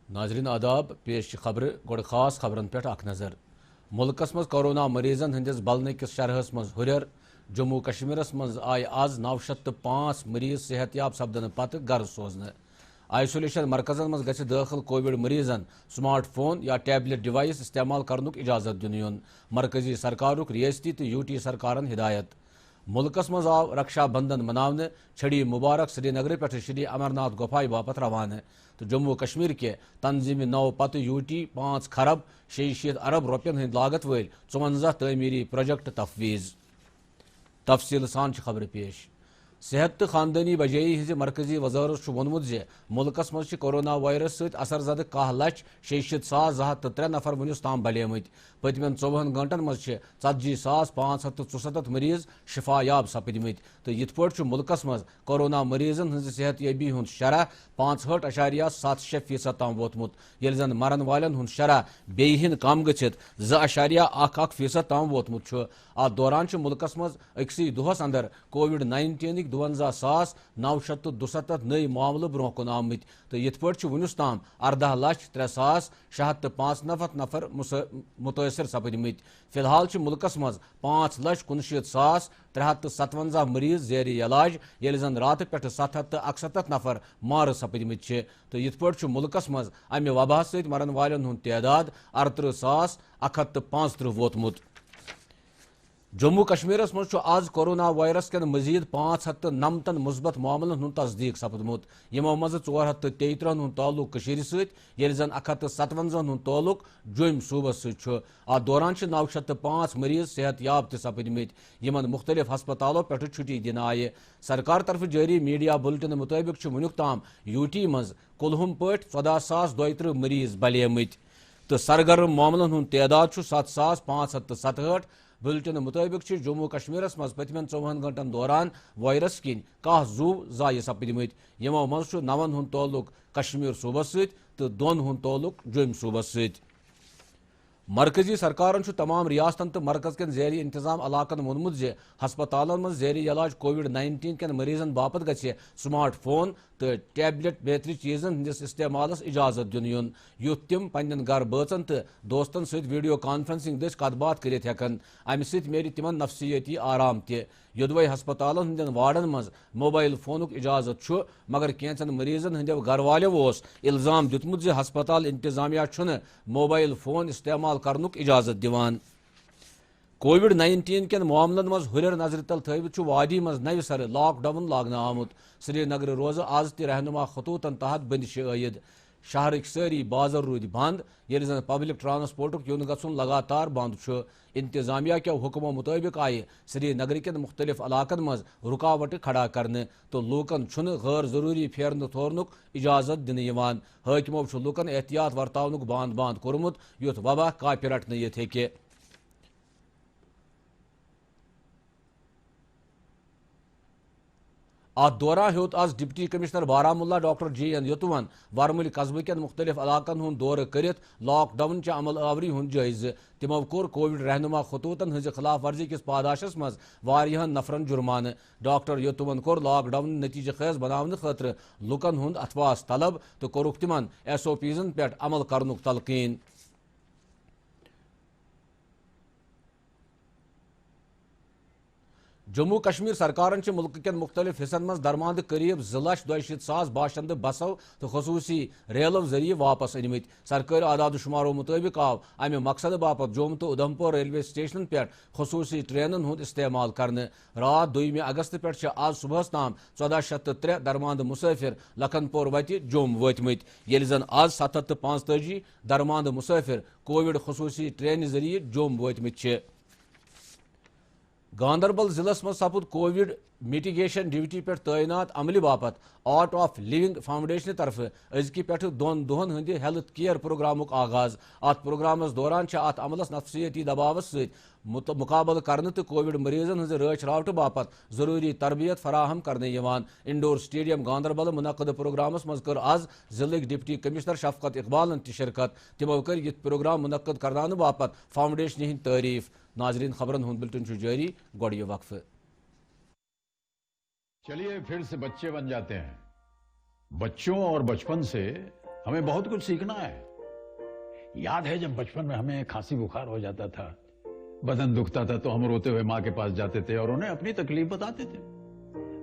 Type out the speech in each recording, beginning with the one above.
ناظرین آداب پیش خبر گوڑ خاص خبرن پہ اخ نظر ملکس مز کورونا مریضن ہندس بلنے کس شرحس مز ہریر جموں کشمیرس مز آئی آز 905 مریض صحت یاب سپدن پتہ گر سوزن آئسولیشن مرکزن مز گژھِ داخل کووڈ مریضن سمارٹ فون یا ٹیبلٹ ڈیوائس استعمال کرنک اجازت دن یون مرکزی سرکارک ریاستی تو یو ٹی سرکارن ہدایت ملکس مز آو رکشا بندھن مناونے چھڑی مبارک سری نگر پہ شری امرناتھ گوپھائی باپت روانہ تو جموں کشمیر کے تنظیم نو پتہ یو ٹی 5 خرب 66 ارب روپین ہند لاگت ول 54 تعمیری پروجیکٹ تفویض تفصیل سان خبر پیش صحت تو خاندانی بجائی ہز مرکزی وزارت وونمت ملکس مز کورونا وائرس ست اثر زدہ 1,66,203 نفر ونس تام بلیمت پتمین 24 گنٹن مز 40,567 مریض شفا یاب سپدمت تو یت پٲٹھۍ ملکس مز کورونا مریضن ہز صحت یابی ہند شرح 65.76% تام ووتمت یل زن مرن والن ہند شرح بیہ کم گژھت 2.11% تام ووتمت ات دوران ملکس مز اکسی دہس اندر کووڈ-19 20,967 نئی معاملہ برو کن آمت تو یت پٲٹھۍ ونس تام 18,03,695 نفر متاثر سپدمت فی الحال ملکس مز 5,59,357 مریض زیر علاج یل زن رات پہ 761 نفر مار سپدمت تو یت پٲٹھۍ ملکس مز امہ وبا ست مرن والن ہند تعداد 38,135 ووتمت جموں کشمیرس مز آز کورونا وائرس کن مزید 509 مثبت معاملن ہند تصدیق سپدمت یمو مز 433 ہند تعلق کشیر ست یل زن 157 ہند تعلق جوم صوبس ست ات دوران 905 مریض صحت یاب سپدمت یمن مختلف ہسپتالوں پہ چھٹی دن آئے سرکار طرف جاری میڈیا بلٹن مطابق ونیک تام یو ٹی مز کلہم پہ 14,032 مریض بلیمت تو سرگرم معاملن ہند تعداد 7,567 بلٹن مطابق جموں کشمیرس مز پتمین 24 گنٹن دوران وائرس کن 10 زو ضائع سپدمت یمو مز 9 ہند تعلق کشمیر صوبس ست تو 2 ہند تعلق جوم صوبس ست مرکزی سرکارن تمام ریاستن تو مرکز کن زیر انتظام علاقن وونمت ہسپتالن مز زیر علاج کووڈ-19 کن مریضن باپت گژھِ سمارٹ فون تو ٹیبلٹ بیتری چیزن ہندس استعمالس اجازت دن یون یُتھ تم پنن گھر بٲژن تو دوستن ست ویڈیو کانفرنسنگ دس کت بات کرت ہیکن امہ ست میلہِ تمن نفسیتی آرام تہ یودوے ہسپتالن ہندین وارڈن مز موبائل فونک اجازت مگر کینچن مریضن ہندیو گھر والو الزام دیتمت ہسپتال انتظامیہ چھنہ موبائل فون استعمال کرنک اجازت دیوان کووڈ-19 کن معاملن مز ہریر نظر تل تھوت وادی مز نو سر لاک ڈاؤن لاگنہ آمت سری نگر روز آز تہ رہنما خطوطن تحت بندش عائد شہرک ساری بازر رود بند یل زن پبلک ٹرانسپورٹک یون گھن لگاتار بند انتظامیہ کے حکموں مطابق آئے سری نگر کن مختلف علاقن مز رکاوٹ کھڑا کرنے تو لوکن غیر ضروری پھیرن تھورنک اجازت دن یوان حاکمو لوکن احتیاط ورتاونک باند کورمت یوت وبا کاپہ رٹن یت ہیکہ ات دوران ہیوت آز ڈپٹی کمشنر بارہمولہ ڈاکٹر جی این یتون ورمل قصبہ کن مختلف علاقن ہند دورہ کرت لاک ڈاؤن چہ عمل آوری ہند جائزہ تمو کور کووڈ رہنما خطوطن ہز خلاف ورزی کس پاداشس مز واریہن نفرن جرمانہ ڈاکٹر یتون کور لاک ڈاؤن نتیجہ خیز بناونہ خاطر لکن ہند اتواس طلب تو کورک تمن SOPزن پہ عمل کرنک تلقین جموں کشمیر سرکارن ملک کن مختلف حصن مز درماند قریب 2,62,000 باشند بسو تو خصوصی ریلو ذریعہ واپس انمت سرکاری اعداد و شمارو مطابق آو امہ مقصد باپت جوم تو ادھمپور ریلوے سٹیشن پہ خصوصی ٹرینن ہند استعمال کرنے رات 2 اگست پہ آج صبح تام 1403 درماند مسافر لکھن پور وتہ جوم وتمت یل زن آج 745 درماند مسافر کووڈ خصوصی ٹرین ذریعہ جوم وتمت گاندربل ضلع مز سپد کووڈ میٹیگیشن ڈیوٹی پہ تعینات عملہ باپت آرٹ آف لیونگ فاؤنڈیشن طرف ازکہ پہ 2 دہن ہند ہیلتھ کیئر پروگرامک آغاز ات پروگرامس دوران ات عملس نفسیتی دباوس ست مقابل کرنے تو کووڈ مریضن ہز راچ راوٹ باپت ضروری تربیت فراہم کرنے یوان انڈور سٹیڈیم گاندربل منعقد پروگرامس مز کر آز ضلع ڈپٹی کمشنر شفقت اقبالن تہ شرکت تمو کر یہ پروگرام منعقد کرنے باپت فاؤنڈیشن ہند تعریف ناظرین خبرن ہند بلٹن جاری گوڑی وقف چلیے پھر سے بچے بن جاتے ہیں بچوں اور بچپن سے ہمیں بہت کچھ سیکھنا ہے. یاد ہے جب بچپن میں ہمیں کھانسی بخار ہو جاتا تھا, بدن دکھتا تھا تو ہم روتے ہوئے ماں کے پاس جاتے تھے اور انہیں اپنی تکلیف بتاتے تھے.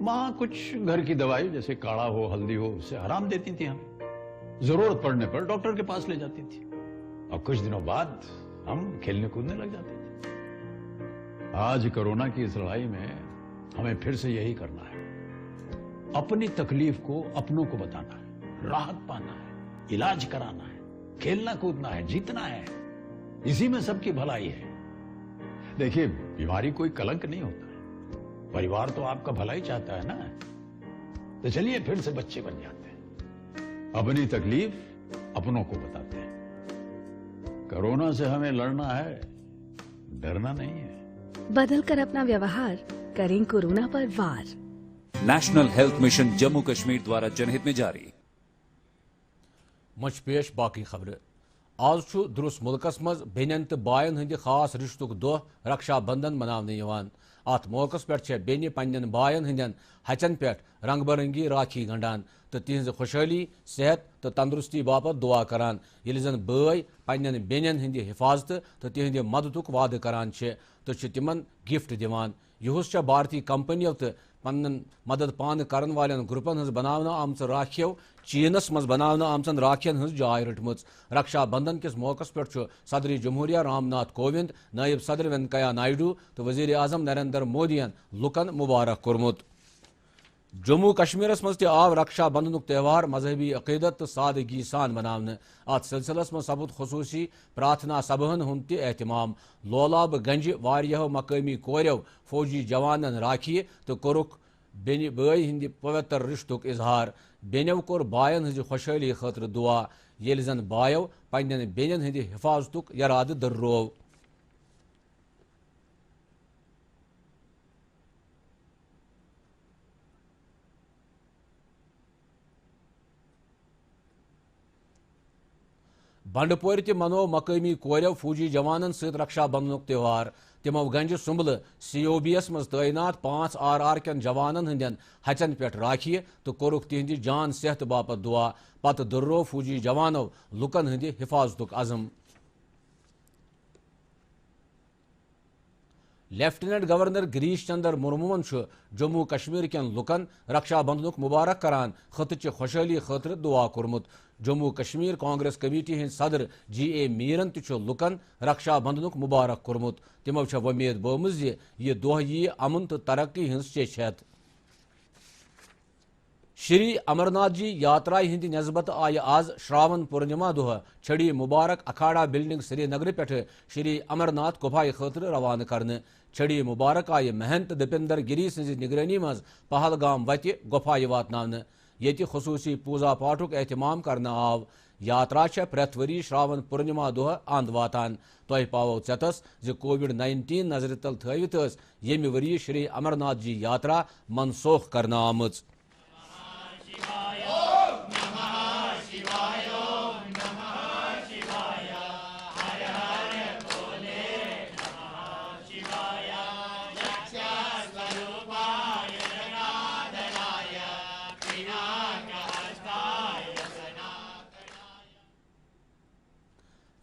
ماں کچھ گھر کی دوائی جیسے کاڑھا ہو, ہلدی ہو, اسے آرام دیتی تھی. ہمیں ضرورت پڑنے پر ڈاکٹر کے پاس لے جاتی تھی اور کچھ دنوں بعد ہم کھیلنے کودنے لگ جاتے تھے. آج کورونا کی اس لڑائی میں ہمیں پھر سے یہی کرنا ہے. اپنی تکلیف کو اپنوں کو بتانا ہے, راحت پانا ہے, علاج کرانا ہے, کھیلنا کودنا ہے, جیتنا ہے. اسی میں سب کی بھلائی ہے. دیکھیے, بیماری کوئی کلنک نہیں ہوتا ہے. پریوار تو آپ کا بھلا ہی چاہتا ہے نا. تو چلیے پھر سے بچے بن جاتے ہیں, اپنی تکلیف اپنوں کو بتاتے ہیں. کورونا سے ہمیں لڑنا ہے, ڈرنا نہیں ہے. بدل کر اپنا ویوہار کریں کورونا پر وار. National health mission Jammu Kashmir دوارا جنہت میں جاری. مچ پیش باقی خبر. آز درس ملکس مز بینن تو بائن ہند خاص رشتک دہ رکشا بندھن مناونہ یوان. ات موقع پہ بین پنن بائن ہند ہچن پہ رنگ برنگی راکھی گنڈان تو تہذ خوشحالی, صحت تو تندرستی باپت دعا کران. یل زن بٲے پنن بینن ہند حفاظت تو تہند مددک وعدہ کران تو تمن گفٹ دیوان. یہس بھارتی کمپنیو تو پنن مدد پان کرن والن گروپن ہز بناونہ آمژ راکھیو چینس مز بناونہ آمژن راکھین ہز جائے رٹمژ. رکشا بندھن کس موقع پہ صدر جمہوریہ رام ناتھ کووند, نائب صدر وینکیا نائیڈو تو وزیر اعظم نریندر مودین لکن مبارک کورمت. جموں کشمیرس مز آو رکشا بندھنک تہوار مذہبی عقیدت تو سادگی سان مناونہ. ات سلسلس مز سپد خصوصی پراتھنا سبھن ہند تہ اہتمام. لولاب گنج واریاہو مقامی کوریو فوجی جوانن راکھی تو کورک بین بٲے ہند پوتر رشتک اظہار. بینو کور بائن ہز خوشحالی خاطر دعا, یل زن بایو پنن بینن ہند حفاظتک یراد دررو. بنڈپور تہ منو مقامی کوریو فوجی جوانن ست رکشا بندھنک تہوار. تمو گنج سنبل COB یس مز تعینات 5 RR کین جوانن ہندین ہچن پہ راکھی تو کورک تہند جان صحت باپت دعا. پتہ دررو فوجی جوانو لکن ہند حفاظتک عزم. لیفٹیننٹ گورنر گریش چندر مرمون جموں کشمیر کین لکن رکشا بندھنک مبارک کران خطچہ خوشحالی خاطر دعا کورمت. جموں کشمیر کانگریس کمیٹی ہند صدر GA میرن تہ لکن رکشا بندھنک مبارک کورمت. تمو ومید بومز یہ دہ یی امن تو ترقی ہز چیچ ہیت. شری امرناتھ جی یاترائی ہند نسبت آئی آز شراون پورنما دہ چھڑی مبارک اکھاڑا بلڈنگ سری نگر پہ شری امرناتھ گپھائی خاطر روانہ کرنے. چھڑی مبارک آئی مہنت دپندر گری سز نگرانی مز پہلگام وتہ گپھائی واتناونہ. یہ خصوصی پوزا پاٹھک اہتمام کرنا آو. یاترا پریت وری شراون پورنما دہ اند واتان. تہ پاو ژتس COVID-19 نظر تل تھوت یمہ وری شری امرناتھ جی یاترا منسوخ کرنا آمٕژ.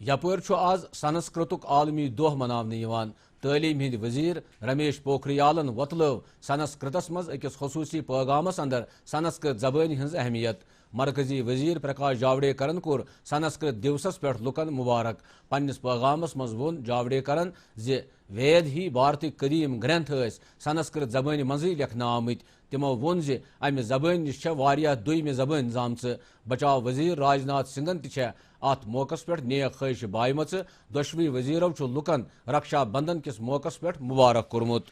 یپور آز سنسکرتک عالمی دہ مناونہ یوان. تعلیم ہند وزیر رمیش پوکھریالن وتلو سنسکرتس مز اکس خصوصی پیغامس اندر سنسکرت زبان ہز اہمیت. مرکزی وزیر پرکاش جاوڈیکرن کور سنسکرت دیوسس پہ لکن مبارک. پنس پیغامس مز ون جاوڈیکرن وید ہی بھارتک قدیم گرنتھ سنسکرت زبان مزے لکھنہ آمت. تمو وون امہ زبان نش واریاہ دویمہ زبان زامژ. بچاؤ وزیر راجناتھ سنگھن تہ ات موقع پہ نیک خواہش بائمت. دشوی وزیرو لکن رکشا بندھن کس موقع پہ مبارک کورمت.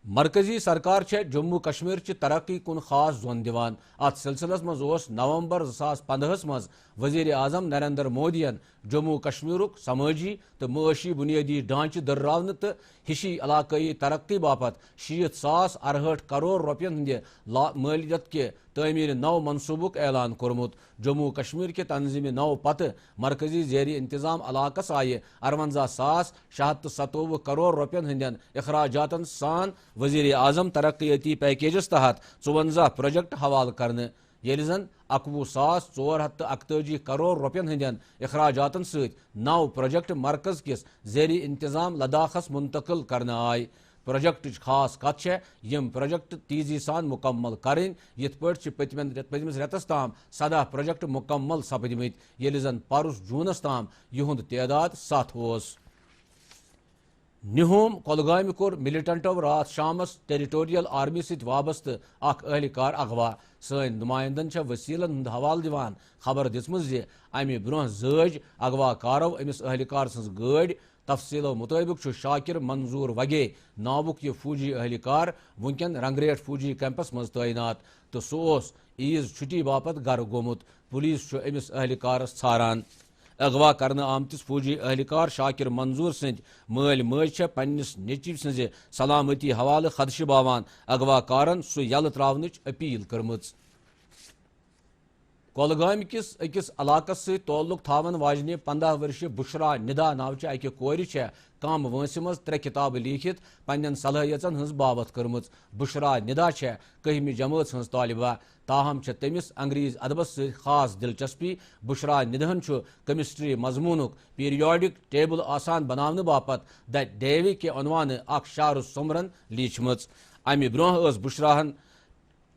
مرکزی سرکار جموں کشمیر چہ ترقی کن خاص زون دیوان. ات سلسلس مز نومبر 2015 مز وزیر اعظم نریندر مودین جموں کشمیرک سماجی تو معاشی بنیادی ڈھانچہ درراونہ تو ہشی علاقائی ترقی باپت 60,68 کروڑ روپین ہند مالیت کے تعمیر نو منصوبک اعلان کورمت. جموں کشمیر کے تنظیم نو پتہ مرکزی زیر انتظام علاقس آئی 58,627 کروڑ روپین ہندین اخراجاتن سان وزیر اعظم ترقیاتی پیکیجس تحت 54 پروجیکٹ حوالہ کرنے. ییٚلہِ زن 21,441 کروڑ رۄپین ہٕنٛدٮ۪ن اخراجاتن سۭتۍ 9 پروجیکٹ مرکز کِس زیر انتظام لداخس منتقل کرنہٕ آیہِ پروجیکٹٕچ خاص کتھ چھےٚ یِم پروجیکٹ تیزی سان مکمل کرٕنۍ یِتھ پٲٹھۍ چھِ پٔتمِس رٮ۪تس تام 17 پروجیکٹ مکمل سپدمٕتۍ ییٚلہِ زن پرُس جوٗنس تام یِہُنٛد تعداد 7 اوس نِہوم کۄلگامہِ کوٚر مِلٹنٹو راتھ شامس ٹیریٹوریل آرمی سۭتۍ وابستہٕ اکھ اہلکار اغوا سٲنۍ نُمایندن چھےٚ وسیٖلن ہُنٛد حوالہٕ دِوان خبر دِژمٕژ زِ امہِ برونٛہہ زٲج اغوا کارو أمِس اہلکار سٕنٛز گٲڑۍ تفصیلو مُطٲبِق چھُ شاکر منظور وگے ناوُک یہِ فوجی اہلکار وُنکٮ۪ن رنگریٹ فوجی کیمپس منٛز تعینات تہٕ سُہ اوس عیٖز چھُٹی باپتھ گرٕ گوٚمُت پُلیٖس چھُ أمِس اہلکارس ژھاران اغوا کرنہٕ آمتِس فوجی اہلکار شاکر منظور سٕنٛدۍ مٲلۍ مٲج چھےٚ پننِس نیٚچِو سٕنٛزِ سلامتی حوالہٕ خدشہٕ باوان اغوا کارن سُہ یلہٕ تراونٕچ اپیل کٔرمٕژ کۄلگامہِ کِس أکِس علاقس سۭتۍ تعلق تھاون واجنہِ 15 ؤرشہِ بُشرا نِدا ناوچہِ اکہِ کورِ چھےٚ کم وٲنٛسہِ منٛز 3 کِتابہٕ لیٖکھِتھ پننٮ۪ن صلٲحیژن ہٕنٛز باوتھ کٔرمٕژ بُشرا نِدا چھےٚ 1ہمہِ جمٲژ ہٕنٛز طالبہ تاہم چھےٚ تٔمِس انگریزی ادبس سۭتۍ خاص دلچسپی بُشرا نِداہن چھُ کیمسٹری مضموٗنُک پیریوڈک ٹیبل آسان بناونہٕ باپتھ دَ ڈیوی کہِ عنوانہٕ اکھ شعر سُمرن لیٖچھمٕژ امہِ برونٛہہ ٲس بُشراہن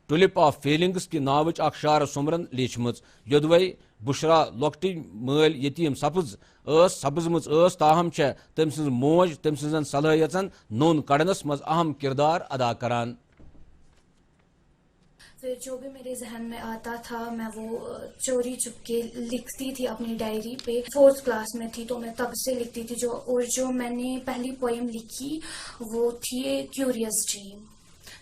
ٹولپ آف فیلنگس کہِ ناوٕچ اکھ شعر سُمرن لیٖچھمٕژ یوٚدوے بُشرا لۄکٹٕے مٲلۍ یتیٖم سپٕزمٕژ ٲس تاہم چھےٚ تٔمۍ سٕنٛز موج تٔمۍ سٕنٛزن صلٲحیژن نوٚن کڑنس منٛز اہم کردار ادا کران پھر جو بھی میرے ذہن میں آتا تھا میں وہ چوری چپ کے لکھتی تھی اپنی ڈائری پہ 4th کلاس میں تھی تو میں تب سے لکھتی تھی جو میں نے پہلی پوئم لکھی وہ تھی کیوریس ڈریم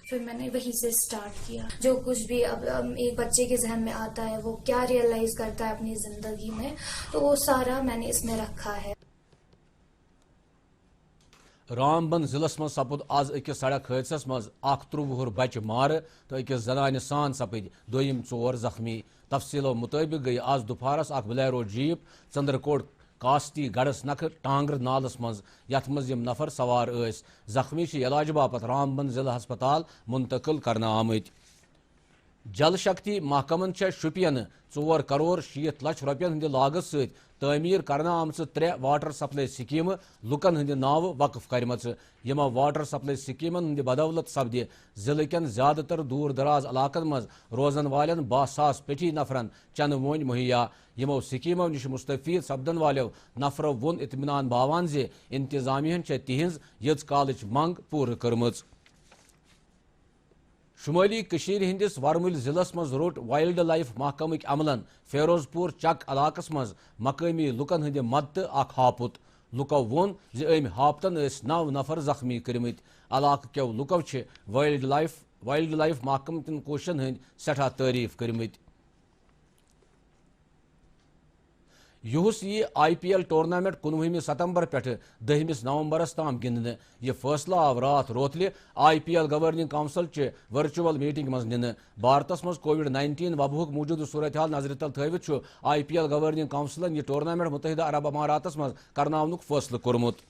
پھر میں نے وہیں سے اسٹارٹ کیا جو کچھ بھی اب ایک بچے کے ذہن میں آتا ہے وہ کیا ریئلائز کرتا ہے اپنی زندگی میں تو وہ سارا میں نے اس میں رکھا ہے رام بند ضلع مز سپد آز أکِس سڑک حٲدثس مز 13 وُہُر بچہ مارٕ تہٕ أکِس زنانہِ سان سپٕدۍ دوٚیِم 4 زخمی تفصیلو مُطٲبِق گٔیہِ آز دُپہرس اکھ بلیرو جیپ ژندرکوٹ کاستی گڑس نکھٕ ٹانگر نالس مز یتھ مز یِم نفر سوار ٲسۍ زخمی چھِ علاج باپتھ رام بند ضلع ہسپتال منتقل کرنہٕ آمٕتۍ جل شکتی محکمن چھےٚ شُپینہٕ 4 کروڑ 60 لچھ رۄپین ہٕنٛدِ لاگت سۭتۍ تعمیٖر کرنہٕ آمژٕ 3 واٹر سپلائی سکیٖمہٕ لُکن ہٕنٛدِ ناوٕ وقف کرِمژٕ یِمو واٹر سپلائی سکیٖمن ہٕنٛدِ بدولت سپدِ ضلعہٕ کٮ۪ن زیادٕ تر دوٗر دراز علاقن منٛز روزن والٮ۪ن 12,000 پیٹھی نفرن چنہٕ وٲنۍ مُہیا یِمو سکیٖمو نِش مستفید سپدن والیو نفرو ووٚن اطمینان باوان زِ انتظامیہن چھےٚ تِہنٛز یٔژ کالٕچ منٛگ پوٗرٕ کٔرمٕژ شمٲلی کٔشیٖرِ ہٕنٛدِس ورمُلۍ ضلعس منٛز روٚٹ وایلڈ لایف محکمٕکۍ عملن فیروز پوٗر چک علاقس منٛز مقٲمی لُکن ہٕنٛدِ مدتہٕ اکھ ہاپُت لُکو ووٚن زِ أمۍ ہاپتن ٲسۍ 9 نفر زخمی کٔرمٕتۍ علاقہٕ کٮ۪و لُکو چھِ وایلڈ لایف محکمہٕ کٮ۪ن کوٗششن ہٕنٛدۍ سٮ۪ٹھاہ تعریٖف کٔرمٕتۍ یُہُس یی IPL ٹورنامنٹ 19 ستمبر پٮ۪ٹھٕ 10 نومبرس تام گِنٛدنہٕ یہِ فٲصلہٕ آو راتھ روتلہِ IPL گورننگ کونسل چہِ ورچوئل میٹنگ منٛز نِنہٕ بھارتس منٛز COVID-19 وباہُک موٗجوٗدٕ صورتحال نظرِ تل تھٲوِتھ چھُ IPL گورننگ کونسلن یہِ ٹورنامنٹ متحدہ عرب اماراتس منٛز کرناونُک فٲصلہٕ کوٚرمُت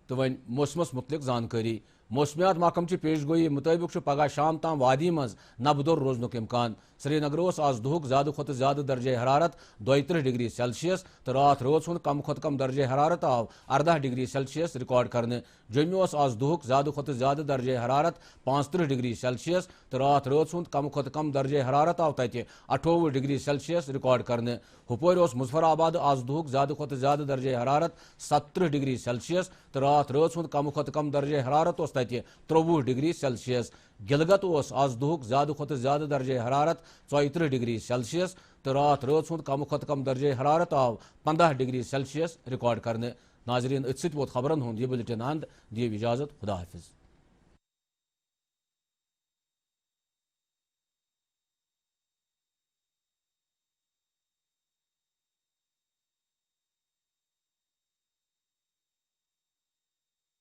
تہٕ وۄنۍ موسمس مُتعلق زانکٲری موسمیات محکمچہِ پیشگوئی مُطٲبِق چھُ پگہہ شام تام وادی منٛز نبدور روزنُک اِمکان سری نگر اوس آز دُہُک زیادٕ کھۄتہٕ زیادٕ درجے حرارت 32 ڈگری سیلسیس تہٕ راتھ رٲژ ہُنٛد کم کھۄتہٕ کم درجے حرارت آو 18 ڈگری سیلسیس رِکارڈ کرنہٕ جوٚمہِ اوس آز دُہُک زیادٕ کھۄتہٕ زیادٕ درجے حرارت 35 ڈگری سیلسیس تہٕ راتھ رٲژ ہُنٛد کم کھۄتہٕ کم درجے حرارت آو تَتہِ 28 ڈگری سیلسیس رِکارڈ کرنہٕ ہُپٲرۍ اوس مظفر آباد آز دُہُک زیادٕ کھۄتہٕ زیادٕ درجے حرارت 70 ڈگری سیلسیس تہٕ راتھ رٲژ ہُنٛد کم کھۄتہٕ کم درجے حرارت اوس تَتہِ 23 ڈگری سیلسیس گلگت اوس آز دُہُک زیادٕ کھۄتہٕ زیادٕ درجے حرارت 34 ڈگری سیلسیس تہٕ راتھ رٲژ ہُنٛد کم کھۄتہٕ کم درجے حرارت آو 15 ڈگری سیلسیس رِکارڈ کرنہٕ ناظریٖن أتھۍ سۭتۍ ووت خبرن ہُنٛد یہِ بُلٹن انٛد دِیِو اِجازت خدا حافظ